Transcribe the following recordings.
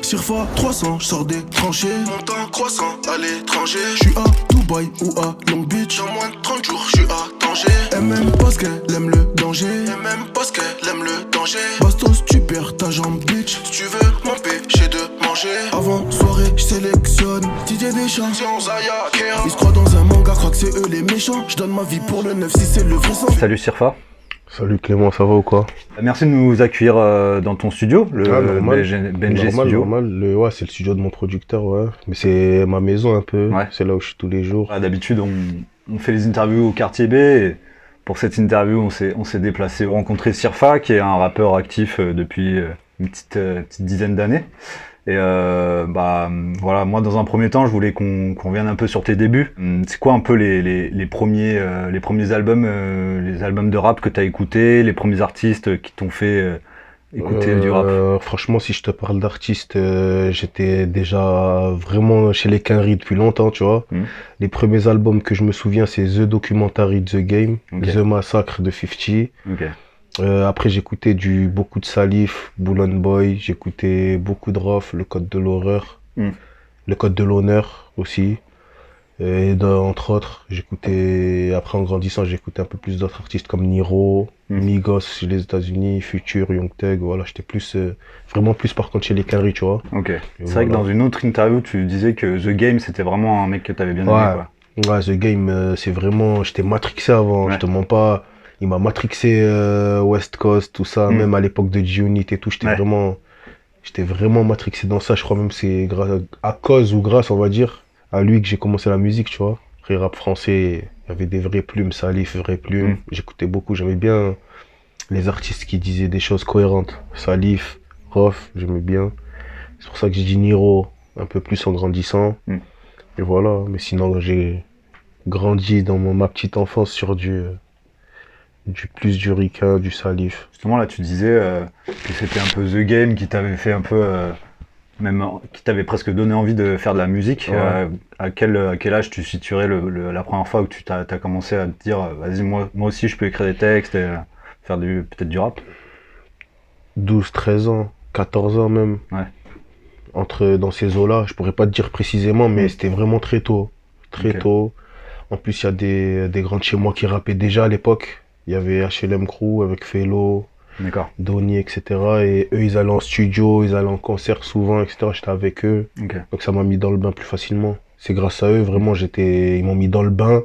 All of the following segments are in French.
Sirfa 300, je sors des tranchées. Montant croissant à l'étranger. Je suis à Dubaï ou à Long Beach. En moins de 30 jours, je suis à Tanger. Elle m'aime parce qu'elle aime le danger. Elle m'aime parce qu'elle aime le danger. Bastos, tu perds ta jambe, bitch. Si tu veux m'empêcher de manger. Avant soirée, je sélectionne Didier Deschamps. Ils se croient dans un manga, croient que c'est eux les méchants. Je donne ma vie pour le 9 si c'est le vrai sang. Salut Sirfa. Salut Clément, ça va ou quoi? Merci de nous accueillir dans ton studio, le BNG Studio. Normal. Ouais, c'est le studio de mon producteur, ouais. Mais c'est ma maison un peu, ouais. C'est là où je suis tous les jours. D'habitude, on fait les interviews au quartier B. Et pour cette interview, on s'est déplacé rencontrer Sirfa, qui est un rappeur actif depuis une petite dizaine d'années. Et voilà, moi dans un premier temps, je voulais qu'on revienne un peu sur tes débuts. C'est quoi un peu les premiers albums, les albums de rap que t'as écoutés, les premiers artistes qui t'ont fait écouter du rap? Franchement, si je te parle d'artistes, j'étais déjà vraiment chez les Quinry depuis longtemps, tu vois. Les premiers albums que je me souviens, c'est The Documentary, The Game, okay. The Massacre de 50. Okay. Après j'écoutais beaucoup de Salif, Boulogne Boy, j'écoutais beaucoup de Rof, le Code de l'horreur, le Code de l'honneur aussi, et entre autres j'écoutais, après en grandissant j'écoutais un peu plus d'autres artistes comme Niro, Migos chez les États-Unis, Future, Young Thug, voilà, j'étais plus, vraiment plus par contre chez les Quinry, tu vois. Ok, c'est vrai que dans une autre interview tu disais que The Game c'était vraiment un mec que t'avais bien aimé, quoi. Ouais, The Game c'est vraiment, j'étais matrixé avant, je te mens pas. Il m'a matrixé West Coast, tout ça, même à l'époque de G-Unit et tout, j'étais vraiment matrixé dans ça. Je crois même que c'est à cause ou grâce, on va dire, à lui que j'ai commencé la musique, tu vois. Après, rap français, il y avait des vraies plumes, Salif, vraies plumes. J'écoutais beaucoup, j'aimais bien les artistes qui disaient des choses cohérentes. Salif, Rof, j'aimais bien. C'est pour ça que j'ai dit Niro, un peu plus en grandissant. Et voilà, mais sinon, j'ai grandi dans ma petite enfance sur du Rika, du Salif. Justement là tu disais que c'était un peu The Game qui t'avait fait un peu qui t'avait presque donné envie de faire de la musique. À quel âge tu situerais la première fois où tu t'as commencé à te dire vas-y moi aussi je peux écrire des textes et faire peut-être du rap? 12, 13 ans, 14 ans même. Dans ces eaux-là, je pourrais pas te dire précisément, mais c'était vraiment très tôt. Très tôt. En plus il y a des grands de chez moi qui rappaient déjà à l'époque. Il y avait HLM Crew avec Fellow, Donny, etc. Et eux, ils allaient en studio, ils allaient en concert souvent, etc. J'étais avec eux. Donc ça m'a mis dans le bain plus facilement. C'est grâce à eux, vraiment, ils m'ont mis dans le bain.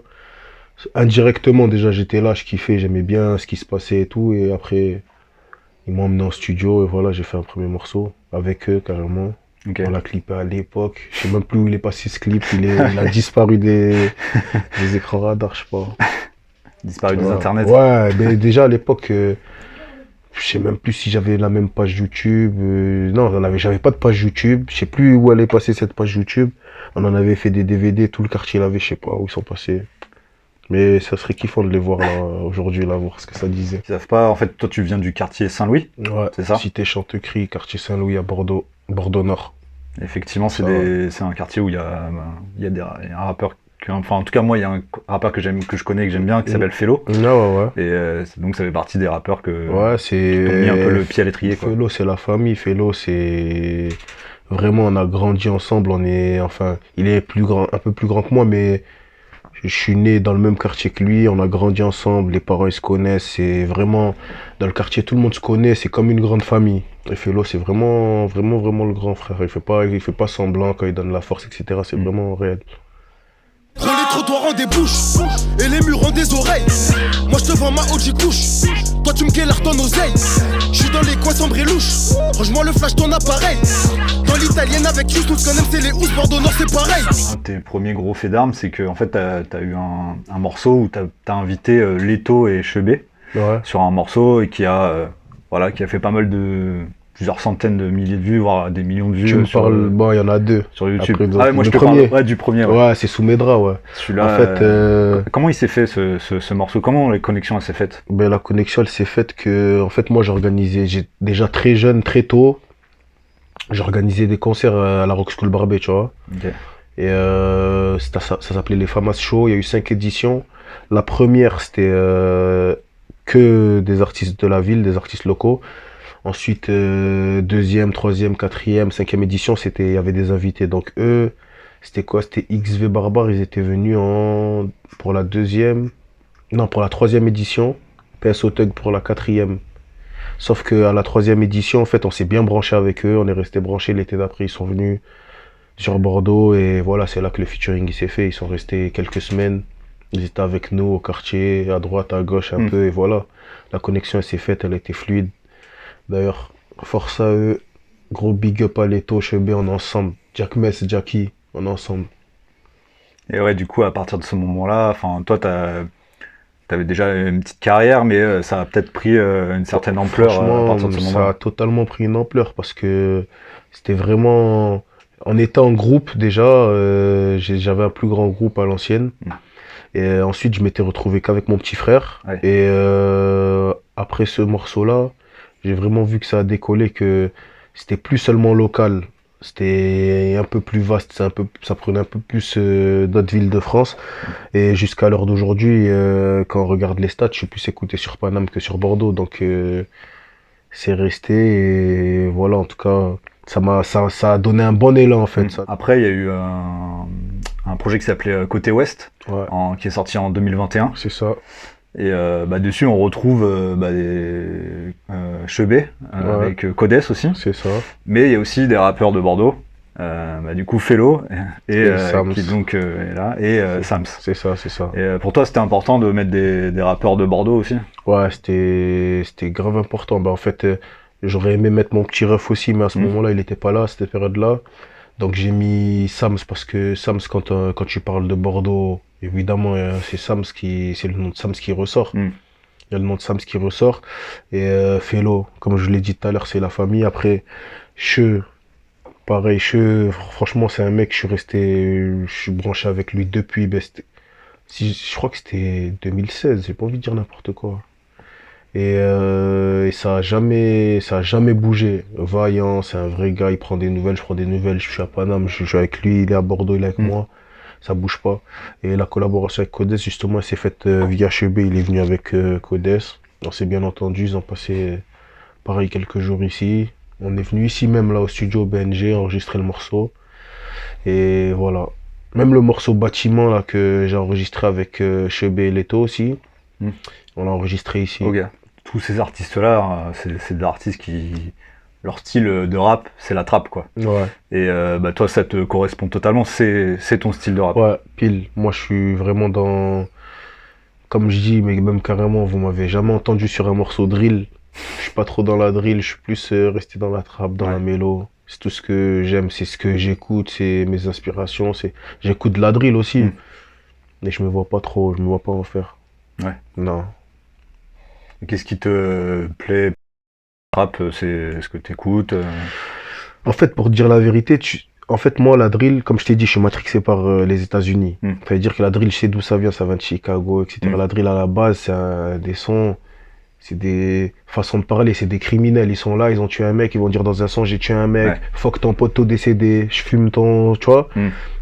Indirectement, déjà, j'étais là, je kiffais, j'aimais bien ce qui se passait et tout. Et après, ils m'ont emmené en studio et voilà, j'ai fait un premier morceau avec eux, carrément. On l'a clippé à l'époque. Je sais même plus où il est passé ce clip. Il a disparu des écrans radars, je sais pas. Disparu des internets. Ouais, mais déjà à l'époque, je sais même plus si j'avais la même page YouTube. Non, j'avais pas de page YouTube. Je sais plus où elle est passée cette page YouTube. On en avait fait des DVD, tout le quartier l'avait, je sais pas où ils sont passés. Mais ça serait kiffant de les voir là aujourd'hui, là, voir ce que ça disait. Ils savent pas, en fait, toi tu viens du quartier Saint-Louis, c'est ça? Cité Chantecry, quartier Saint-Louis à Bordeaux Nord. Effectivement, c'est un quartier où il y a un rappeur. Enfin, en tout cas, moi, il y a un rappeur que je connais, que j'aime bien, qui s'appelle Fellow. Et donc, ça fait partie des rappeurs qui ont mis un peu le pied à l'étrier. Fellow, c'est la famille. Fellow, c'est vraiment, on a grandi ensemble. Il est un peu plus grand que moi, mais je suis né dans le même quartier que lui. On a grandi ensemble. Les parents, ils se connaissent. C'est vraiment, dans le quartier, tout le monde se connaît. C'est comme une grande famille. Et Fellow, c'est vraiment, vraiment, vraiment le grand frère. Il fait pas semblant quand il donne la force, etc. C'est vraiment réel. Quand les trottoirs ont des bouches et les murs ont des oreilles, moi je te vends ma OG couche, toi tu me galères ton oseille. Je suis dans les coins sombres et louches, range-moi le flash ton appareil. Dans l'italienne avec juste tout ce qu'on aime c'est les housses, Bordeaux Nord c'est pareil. Un de tes premiers gros faits d'armes c'est que en fait t'as eu un morceau où t'as invité Leto et Chebet sur un morceau et qui a fait pas mal plusieurs centaines de milliers de vues, voire des millions de vues. Tu me parles, il y en a deux. Sur YouTube. Après, moi je te parle du premier. Ouais, c'est sous mes draps, Celui-là, en fait, comment il s'est fait ce morceau? Comment la connexion elle s'est faite? La connexion elle s'est faite que, en fait, moi j'ai déjà très jeune, très tôt, j'organisais des concerts à la Rock School Barbet, tu vois. Et ça s'appelait les Famas Show, il y a eu 5 éditions. La première, c'était que des artistes de la ville, des artistes locaux. Ensuite, deuxième, troisième, quatrième, cinquième édition, il y avait des invités. Donc eux, c'était quoi? C'était XV Barbare, ils étaient venus pour la deuxième, non, pour la troisième édition, PSO Thug pour la quatrième. Sauf qu'à la troisième édition, en fait, on s'est bien branché avec eux, on est resté branchés. L'été d'après, ils sont venus sur Bordeaux et voilà, c'est là que le featuring il s'est fait. Ils sont restés quelques semaines, ils étaient avec nous au quartier, à droite, à gauche un peu, et voilà. La connexion elle s'est faite, elle était fluide. D'ailleurs, force à eux, gros big up à Leto, Chebé, on est ensemble. Jack Mess, Jackie, on est ensemble. Et ouais, du coup, à partir de ce moment-là, enfin, toi, t'avais déjà une petite carrière, mais ça a peut-être pris une certaine ampleur à partir de ce moment-là. Ça a totalement pris une ampleur parce que c'était vraiment... On était en groupe déjà, j'avais un plus grand groupe à l'ancienne. Et ensuite, je m'étais retrouvé qu'avec mon petit frère. Ouais. Et après ce morceau-là, j'ai vraiment vu que ça a décollé, que c'était plus seulement local. C'était un peu plus vaste, ça prenait un peu plus d'autres villes de France. Et jusqu'à l'heure d'aujourd'hui, quand on regarde les stats, je suis plus écouté sur Paname que sur Bordeaux. Donc c'est resté et voilà, en tout cas, ça a donné un bon élan en fait. Ça. Après, il y a eu un projet qui s'appelait Côté Ouest, Ouais. qui est sorti en 2021. C'est ça. Et dessus, on retrouve Chebé, Ouais. avec Codes aussi. C'est ça. Mais il y a aussi des rappeurs de Bordeaux, du coup Fellow, Et Sams. qui donc est là, et Sams. C'est ça, c'est ça. Et pour toi, c'était important de mettre des rappeurs de Bordeaux aussi? Ouais, c'était grave important. En fait, j'aurais aimé mettre mon petit ref aussi, mais à ce moment-là, il était pas là, à cette période-là. Donc j'ai mis Sams parce que Sams, quand tu parles de Bordeaux, évidemment, c'est le nom de Sams qui ressort. Il y a le nom de Sams qui ressort. Et Fellow, comme je l'ai dit tout à l'heure, c'est la famille. Après, pareil, franchement, c'est un mec, je suis branché avec lui depuis, je crois que c'était 2016, j'ai pas envie de dire n'importe quoi. Et ça a jamais bougé. Vaillant, c'est un vrai gars, il prend des nouvelles, je prends des nouvelles, je suis à Paname, je suis avec lui, il est à Bordeaux, il est avec moi. Ça bouge pas. Et la collaboration avec Codes, justement, elle s'est faite via Chebé, il est venu avec Codes. On s'est bien entendu, ils ont passé pareil quelques jours ici. On est venu ici même là au studio BNG enregistrer le morceau. Et voilà. Même le morceau Bâtiment là que j'ai enregistré avec Chebé et Leto aussi. On l'a enregistré ici. Ok. Tous ces artistes-là, c'est des artistes qui... Leur style de rap, c'est la trappe, quoi. Ouais. Et toi, ça te correspond totalement, c'est ton style de rap. Ouais, pile. Moi, je suis vraiment dans... Comme je dis, mais même carrément, vous m'avez jamais entendu sur un morceau drill. Je suis pas trop dans la drill, je suis plus resté dans la trappe, dans la mélo. C'est tout ce que j'aime, c'est ce que j'écoute, c'est mes inspirations. J'écoute de la drill aussi. Mais je me vois pas en faire. Ouais. Non. Qu'est-ce qui te plaît? Rap, c'est ce que t'écoutes En fait, pour te dire la vérité, en fait, moi, la drill, comme je t'ai dit, je suis matrixé par les États-Unis. Ça veut dire que la drill, je sais d'où ça vient de Chicago, etc. La drill, à la base, c'est des sons, c'est des façons de parler, c'est des criminels. Ils sont là, ils ont tué un mec, ils vont dire dans un son, j'ai tué un mec, fuck ton poteau décédé, je fume ton, tu vois.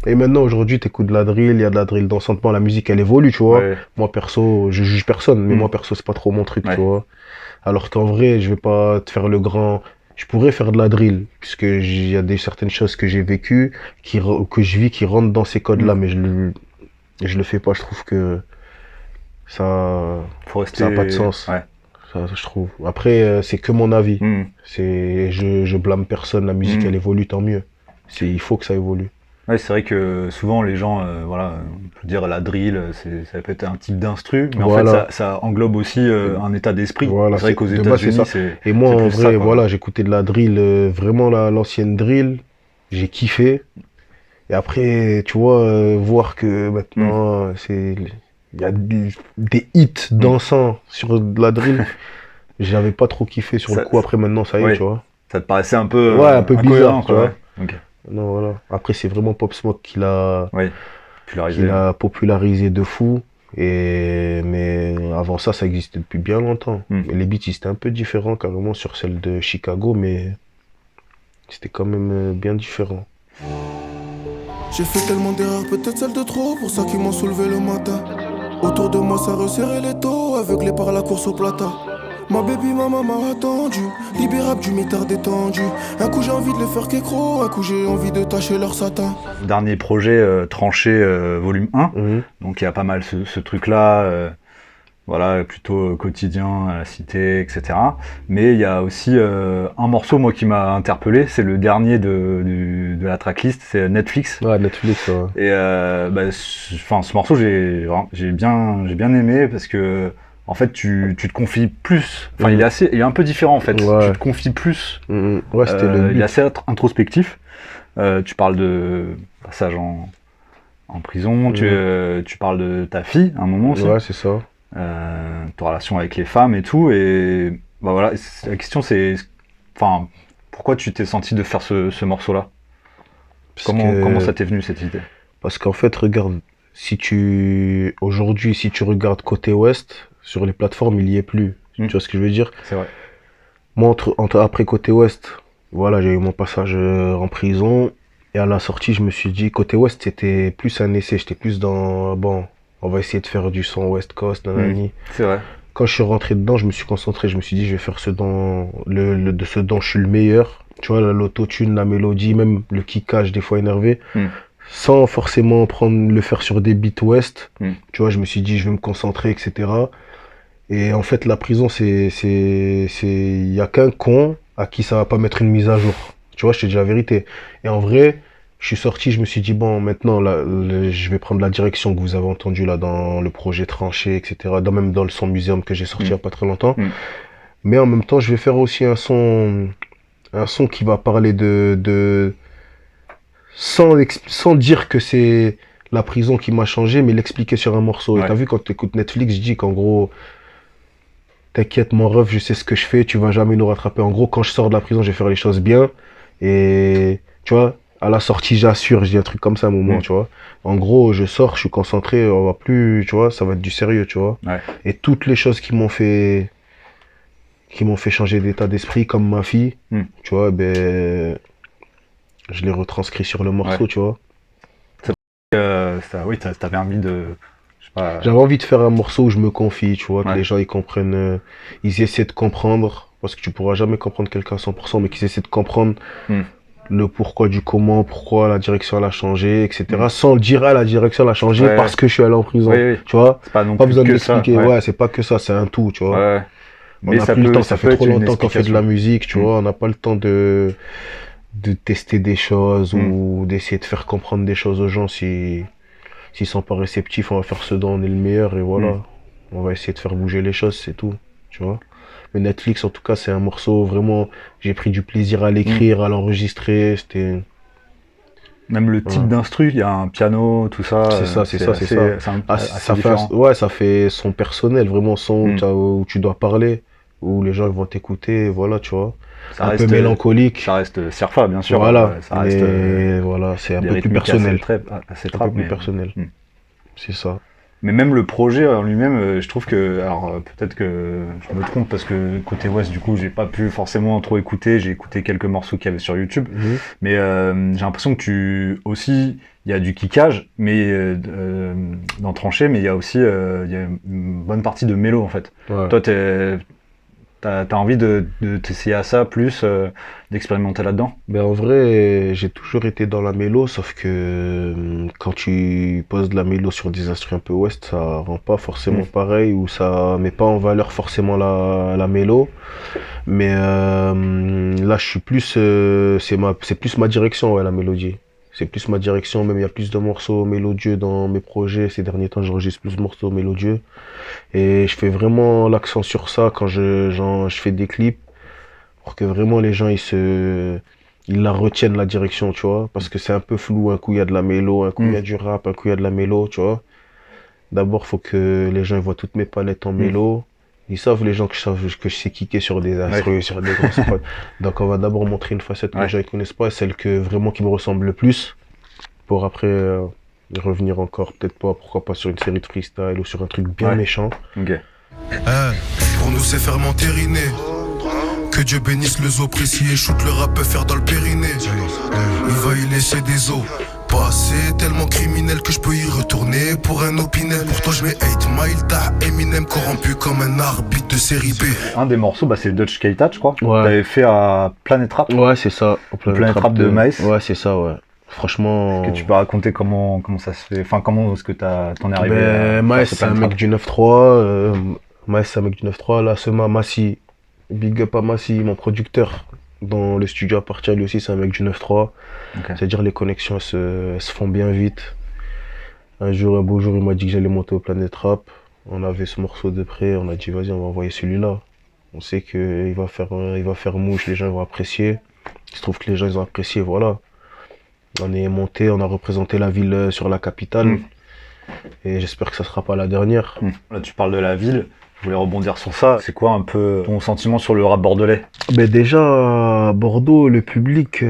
Et maintenant, aujourd'hui, t'écoutes de la drill, il y a de la drill dansante. La musique, elle évolue, tu vois. Moi, perso, je juge personne, mais moi, perso, c'est pas trop mon truc, tu vois. Alors qu'en vrai, je vais pas te faire le grand... Je pourrais faire de la drill, puisque il y a certaines choses que j'ai vécues, que je vis, qui rentrent dans ces codes-là, mais je le fais pas. Je trouve que ça a pas de sens. Ouais. Ça, je trouve. Après, c'est que mon avis. Je blâme personne. La musique, elle évolue, tant mieux. Il faut que ça évolue. Ouais, c'est vrai que souvent les gens, on peut dire la drill, ça peut être un type d'instru, mais en fait ça englobe aussi un état d'esprit. Voilà, c'est vrai qu'aux États-Unis, c'est... Et moi, en vrai, j'écoutais de la drill, vraiment l'ancienne drill, j'ai kiffé. Et après, tu vois, voir que maintenant, il y a des hits dansants sur de la drill, j'avais pas trop kiffé sur le coup. Après, maintenant, ça y est, tu vois. Ça te paraissait un peu, un peu bizarre, tu vois. Okay. Non, voilà. Après, c'est vraiment Pop Smoke qui l'a popularisé de fou. Mais avant ça existait depuis bien longtemps. Mais les beats, ils étaient un peu différents carrément sur celle de Chicago, mais c'était quand même bien différent. J'ai fait tellement d'erreurs, peut-être celle de trop, pour ça qu'ils m'ont soulevé le matin. Autour de moi, ça resserrait les taux, aveuglé par la course au plata. Ma baby mama m'a attendu, libérable du mitard détendu. Un coup j'ai envie de les faire qu'écro, un coup j'ai envie de tâcher leur satin. Dernier projet Tranché volume 1, donc il y a pas mal ce truc-là, voilà, plutôt quotidien à la cité, etc. Mais il y a aussi un morceau moi qui m'a interpellé, c'est le dernier de la tracklist, c'est Netflix. Ouais, Netflix, ouais. Et ce morceau j'ai bien aimé parce que en fait tu te confies plus, enfin il est un peu différent en fait, ouais. Tu te confies plus, ouais, c'était le but. Il est assez introspectif, tu parles de passage en prison, tu parles de ta fille à un moment aussi. Ouais, c'est ça. Ta relation avec les femmes et tout, et bah voilà, la question c'est, enfin, pourquoi tu t'es senti de faire ce morceau-là? Comment ça t'est venu cette idée? Parce qu'en fait, regarde, aujourd'hui, si tu regardes côté ouest, sur les plateformes, il y est plus. Tu vois ce que je veux dire? C'est vrai. Moi, après côté ouest, voilà, j'ai eu mon passage en prison, et à la sortie, je me suis dit, côté ouest, c'était plus un essai, j'étais plus dans, bon, on va essayer de faire du son West Coast, nanani. C'est vrai. Quand je suis rentré dedans, je me suis concentré, je me suis dit, je vais faire de ce dont je suis le meilleur. Tu vois, l'autotune, la mélodie, même le kickage, des fois énervé, sans forcément le faire sur des beats West. Tu vois, je me suis dit, je vais me concentrer, etc. Et en fait, la prison, il y a qu'un con à qui ça va pas mettre une mise à jour. Tu vois, je te dis la vérité. Et en vrai, je suis sorti, je me suis dit, bon, maintenant, là, je vais prendre la direction que vous avez entendue là dans le projet Tranché, etc. Même dans le son muséum que j'ai sorti il y a pas très longtemps. Mais en même temps, je vais faire aussi un son qui va parler sans dire que c'est la prison qui m'a changé, mais l'expliquer sur un morceau. Ouais. Et t'as vu, quand tu écoutes Netflix, je dis qu'en gros, t'inquiète, mon ref, je sais ce que je fais, tu vas jamais nous rattraper. En gros, quand je sors de la prison, je vais faire les choses bien. Et, tu vois, à la sortie, j'assure, je dis un truc comme ça à un moment, tu vois. En gros, je sors, je suis concentré, on va plus, tu vois, ça va être du sérieux, tu vois. Ouais. Et toutes les choses qui m'ont fait changer d'état d'esprit, comme ma fille, tu vois, ben, je l'ai retranscrit sur le morceau, tu vois. Oui, t'avais envie de... J'avais envie de faire un morceau où je me confie, tu vois, que les gens, ils comprennent, ils essaient de comprendre, parce que tu pourras jamais comprendre quelqu'un à 100%, mais qu'ils essaient de comprendre le pourquoi du comment, pourquoi la direction elle a changé, etc. Sans le dire, la direction elle a changé parce que je suis allé en prison, tu vois. C'est pas non plus besoin de l'expliquer, ça, c'est pas que ça, c'est un tout, tu vois. Mais on n'a plus le temps, ça fait trop longtemps qu'on fait de la musique, tu vois, on n'a pas le temps de tester des choses ou d'essayer de faire comprendre des choses aux gens. S'ils sont pas réceptifs, on va faire ce dont on est le meilleur et voilà. On va essayer de faire bouger les choses, c'est tout, tu vois. Mais Netflix, en tout cas, c'est un morceau vraiment, j'ai pris du plaisir à l'écrire, à l'enregistrer, c'était... Même le type d'instru, il y a un piano, tout ça. C'est ça. Ça fait son personnel, vraiment son où tu dois parler, où les gens vont t'écouter, voilà, tu vois. Ça reste, un peu mélancolique. Ça reste Cerfa, bien sûr. Voilà, ça reste, voilà, c'est un peu plus personnel. Assez un peu plus personnel. C'est ça. Mais même le projet en lui-même, je trouve que, alors peut-être que je me trompe parce que côté Ouest, du coup, j'ai pas pu forcément trop écouter. J'ai écouté quelques morceaux qu'il y avait sur YouTube, mais j'ai l'impression que il y a du kickage, mais dans Tranché, mais il y a aussi, il y a une bonne partie de mélo en fait. Ouais. Toi, t'as envie de t'essayer à ça plus, d'expérimenter là-dedans? Ben en vrai, j'ai toujours été dans la mélo, sauf que quand tu poses de la mélo sur des instruments un peu ouest, ça rend pas forcément pareil, ou ça met pas en valeur forcément la mélo. Mais là, je suis plus, c'est plus ma direction, la mélodie. C'est plus ma direction, même il y a plus de morceaux mélodieux dans mes projets. Ces derniers temps, j'enregistre plus de morceaux mélodieux. Et je fais vraiment l'accent sur ça quand je fais des clips, pour que vraiment les gens, ils la retiennent, la direction, tu vois. Parce que c'est un peu flou, un coup il y a de la mélo, un coup il y a du rap, un coup il y a de la mélo, tu vois. D'abord, faut que les gens voient toutes mes palettes en mélo. Ils savent, les gens, que je sais kicker sur des instruments, sur des grosses potes. Donc on va d'abord montrer une facette que les gens ne connaissent pas, celle vraiment qui me ressemble le plus, pour après revenir encore, peut-être pas, pourquoi pas sur une série de freestyle ou sur un truc bien méchant. Pour nous c'est faire m'entériner. Que Dieu bénisse le zoo précis et shoot le rap peut faire dans le périnée. Il va y laisser chercher des os. Passé tellement criminel que je peux y retourner pour un opinel. Pour toi je mets 8 Mile, t'as Eminem corrompu comme un arbitre de série B. Un des morceaux, c'est le Dutch K-Touch, je crois. Ouais. T'avais fait à Planet Rap. Ouais, c'est ça. Planet Rap de Maes. Ouais, c'est ça, ouais. Franchement. Est-ce que tu peux raconter comment ça se fait, enfin comment est-ce que t'en es arrivé à Maes, faire c'est un Planet mec Rap? du 9-3. Maes, c'est un mec du 9-3. Là, Sema, Massi. Big up à Massi, mon producteur. Dans le studio à partir, lui aussi, c'est un mec du 9-3. Okay. C'est-à-dire les connexions elles se font bien vite. Un beau jour, il m'a dit que j'allais monter au Planet Rap. On avait ce morceau de près, on a dit vas-y, on va envoyer celui-là. On sait qu'il va faire mouche, les gens vont apprécier. Il se trouve que les gens ils ont apprécié, voilà. On est monté, on a représenté la ville sur la capitale. Et j'espère que ça sera pas la dernière. Là, tu parles de la ville. Je voulais rebondir sur ça. C'est quoi un peu ton sentiment sur le rap bordelais? Ben déjà, à Bordeaux, le public,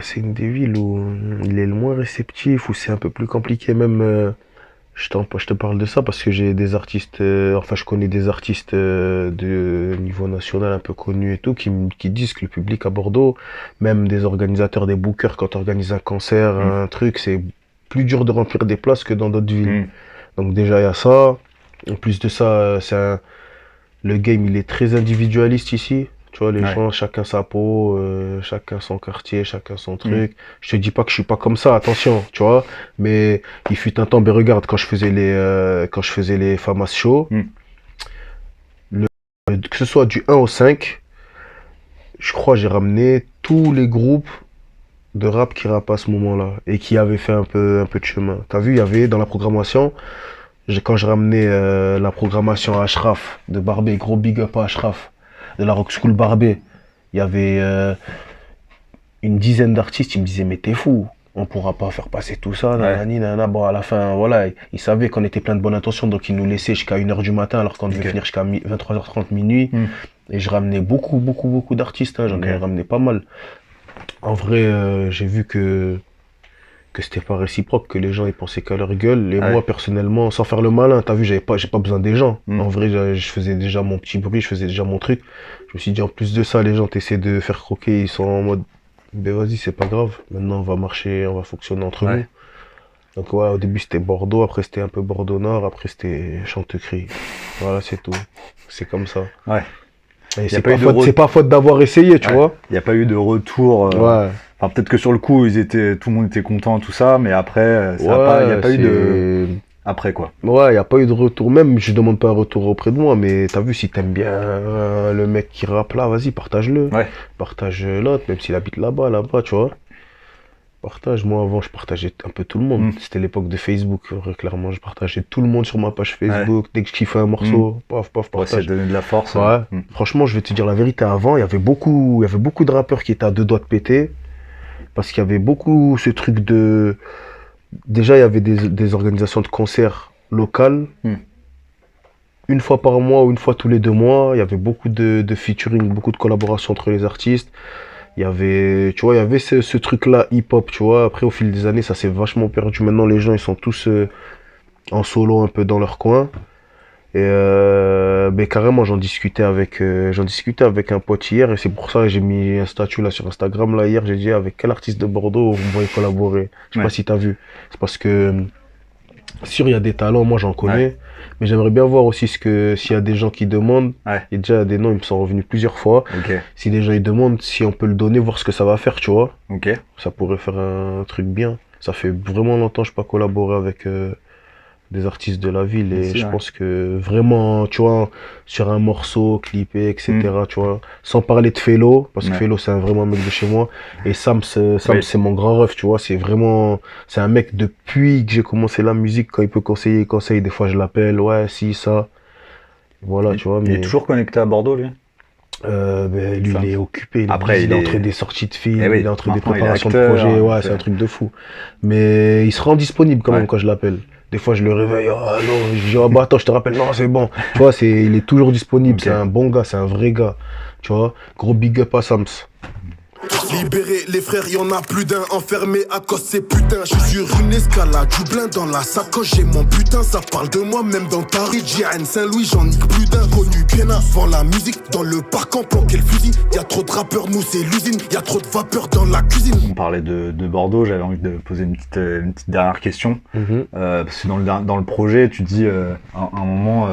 c'est une des villes où il est le moins réceptif, où c'est un peu plus compliqué. Même, je te parle de ça parce que j'ai des artistes, je connais des artistes de niveau national un peu connus et tout, qui disent que le public à Bordeaux, même des organisateurs, des bookers, quand on organise un concert, un truc, c'est plus dur de remplir des places que dans d'autres villes. Donc déjà, il y a ça. En plus de ça, le game il est très individualiste ici. Tu vois, les gens, chacun sa peau, chacun son quartier, chacun son truc. Je te dis pas que je suis pas comme ça, attention, tu vois. Mais il fut un temps, ben regarde, quand je faisais les Famas Show, que ce soit du 1 au 5, je crois j'ai ramené tous les groupes de rap qui rappent à ce moment-là et qui avaient fait un peu de chemin. T'as vu, il y avait dans la programmation, quand je ramenais la programmation à Ashraf de Barbé, gros big up à Ashraf, de la Rock School Barbé, il y avait une dizaine d'artistes, ils me disaient mais t'es fou, on pourra pas faire passer tout ça, nanani, nanana. Bon à la fin, voilà, ils savaient qu'on était plein de bonnes intentions, donc ils nous laissaient jusqu'à 1h du matin alors qu'on devait finir jusqu'à 23h30 minuit. Et je ramenais beaucoup d'artistes, j'en ai ramené pas mal. En vrai, j'ai vu que c'était pas réciproque, que les gens ils pensaient qu'à leur gueule. Et moi personnellement, sans faire le malin, t'as vu, j'ai pas besoin des gens. En vrai, je faisais déjà mon petit bruit, je faisais déjà mon truc. Je me suis dit en plus de ça, les gens t'essaient de faire croquer, ils sont en mode ben vas-y, c'est pas grave. Maintenant on va marcher, on va fonctionner entre nous. Donc ouais, au début c'était Bordeaux, après c'était un peu Bordeaux Nord, après c'était Chantecry. Voilà, c'est tout. C'est comme ça. Et c'est pas faute d'avoir essayé, tu vois. Il n'y a pas eu de retour. Enfin, peut-être que sur le coup, tout le monde était content, tout ça, mais après, il n'y a pas eu de. Après quoi. Ouais, il n'y a pas eu de retour. Même, je demande pas un retour auprès de moi, mais t'as vu, si t'aimes bien le mec qui rappe là, vas-y, partage-le. Partage l'autre, même s'il habite là-bas, tu vois. Partage. Moi, avant, je partageais un peu tout le monde. C'était l'époque de Facebook. Clairement, je partageais tout le monde sur ma page Facebook. Dès que je kiffais un morceau, paf, partage. Pour essayer de donner de la force. Franchement, je vais te dire la vérité. Avant, il y avait beaucoup de rappeurs qui étaient à deux doigts de péter. Parce qu'il y avait beaucoup ce truc de... Déjà, il y avait des organisations de concerts locales. Une fois par mois ou une fois tous les 2 mois. Il y avait beaucoup de featuring, beaucoup de collaborations entre les artistes. Il y avait ce truc-là hip-hop, tu vois. Après, au fil des années, ça s'est vachement perdu. Maintenant, les gens, ils sont tous en solo, un peu dans leur coin. Et carrément, j'en discutais avec un pote hier. Et c'est pour ça que j'ai mis un statut là sur Instagram. Là, hier, j'ai dit avec quel artiste de Bordeaux vous voyez collaborer. Je sais pas si t'as vu. C'est parce que, sûr, il y a des talents, moi j'en connais. Mais j'aimerais bien voir aussi s'il y a des gens qui demandent. Il y a déjà des noms, ils me sont revenus plusieurs fois. Si des gens ils demandent, si on peut le donner, voir ce que ça va faire, tu vois. Ça pourrait faire un truc bien. Ça fait vraiment longtemps que je n'ai pas collaboré avec des artistes de la ville. Et je pense que vraiment, tu vois, sur un morceau, clippé, etc., tu vois. Sans parler de Fellow, parce que Fellow c'est vraiment un mec de chez moi. Et Sam, c'est mon grand ref, tu vois. C'est un mec depuis que j'ai commencé la musique, quand il peut conseiller, il conseille. Des fois je l'appelle, ouais, si, ça. Voilà, tu vois. Il est toujours connecté à Bordeaux, lui? Lui, il est occupé. Après, il est entre des sorties de films, il est entre des préparations acteur, de projets. Ouais, c'est un truc de fou. Mais il se rend disponible quand même quand je l'appelle. Des fois, je le réveille, je dis, attends, je te rappelle, non, c'est bon. Tu vois, il est toujours disponible, c'est un bon gars, c'est un vrai gars. Tu vois, gros big up à Sams. Libérer les frères, y'en a plus d'un. Enfermé à cause ces putains. Je suis sur une escalade, Dublin dans la sacoche. J'ai mon putain, ça parle de moi. Même dans Paris, JN Saint-Louis, j'en nique plus d'un. Connu Gréna, vend la musique dans le parc en planqué le fusil. Y'a trop de rappeurs, nous c'est l'usine. Y'a trop de vapeur dans la cuisine. On parlait de Bordeaux, j'avais envie de poser une petite dernière question. Parce que dans le projet, tu dis à un moment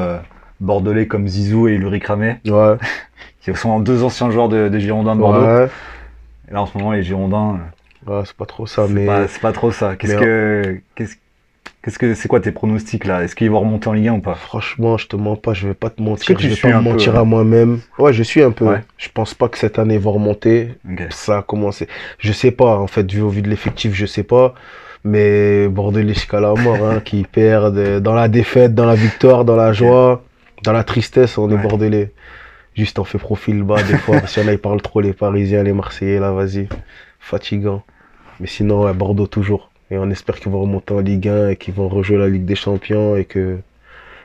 Bordelais comme Zizou et Ulrich Ramé, Ouais. qui sont deux anciens joueurs des Girondins de Bordeaux. Ouais. Et là en ce moment les Girondins, Ouais, c'est pas trop ça, mais. c'est pas trop ça. C'est quoi tes pronostics là? Est-ce qu'ils vont remonter en Ligue 1 ou pas? Franchement, je te mens pas, je vais pas te Est-ce mentir. que tu Je vais suis pas un me peu, mentir à moi-même. Ouais, je suis un peu. Ouais. Je pense pas que cette année ils vont remonter. Ok. Ça a commencé. Je sais pas, en fait, vu au vu de l'effectif, je sais pas. Mais Bordelais jusqu'à la mort, hein, qui perdent dans la défaite, dans la victoire, dans la joie, dans la tristesse, on est Ouais. Bordelais. Juste on fait profil bas des fois. Si y en a, ils parlent trop, les Parisiens, les Marseillais, là, vas-y. Fatigant. Mais sinon, ouais, Bordeaux toujours. Et on espère qu'ils vont remonter en Ligue 1 et qu'ils vont rejouer la Ligue des Champions et qu'ils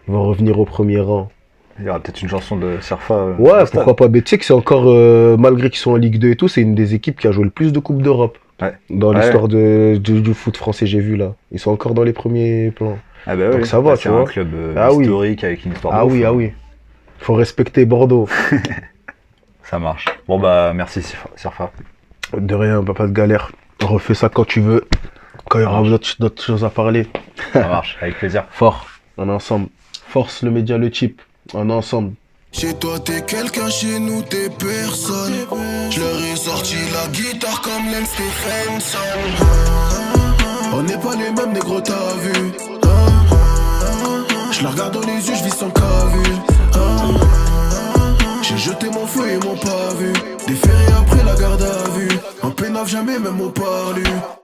vont revenir au premier rang. Il y aura peut-être une chanson de Serfa. Ouais, au stade. pourquoi pas. Mais tu sais que c'est encore, malgré qu'ils sont en Ligue 2 et tout, c'est une des équipes qui a joué le plus de Coupes d'Europe. Ouais. Dans Ouais. l'histoire du foot français, j'ai vu là. Ils sont encore dans les premiers plans. Ah bah Donc oui, ça va, c'est tu un vois. club Ah oui. historique avec une histoire Ah de ouf, oui, hein. ah oui. Faut respecter Bordeaux. Ça marche. Bon bah merci Serfa. De rien, pas de galère. On refait ça quand tu veux. Quand il y aura d'autres choses à parler. Ça marche, avec plaisir. Fort, on est ensemble. Force le média, le chip. On est ensemble. Chez toi t'es quelqu'un, chez nous t'es personne. Je leur ai sorti la guitare comme Len Stephenson. On n'est pas les mêmes négros, t'as vu. Je la regarde dans les yeux, je vis sans cavule. J'ai jeté mon feu et mon pas vu. Déféré après la garde à vue. En pénave jamais même au parlu.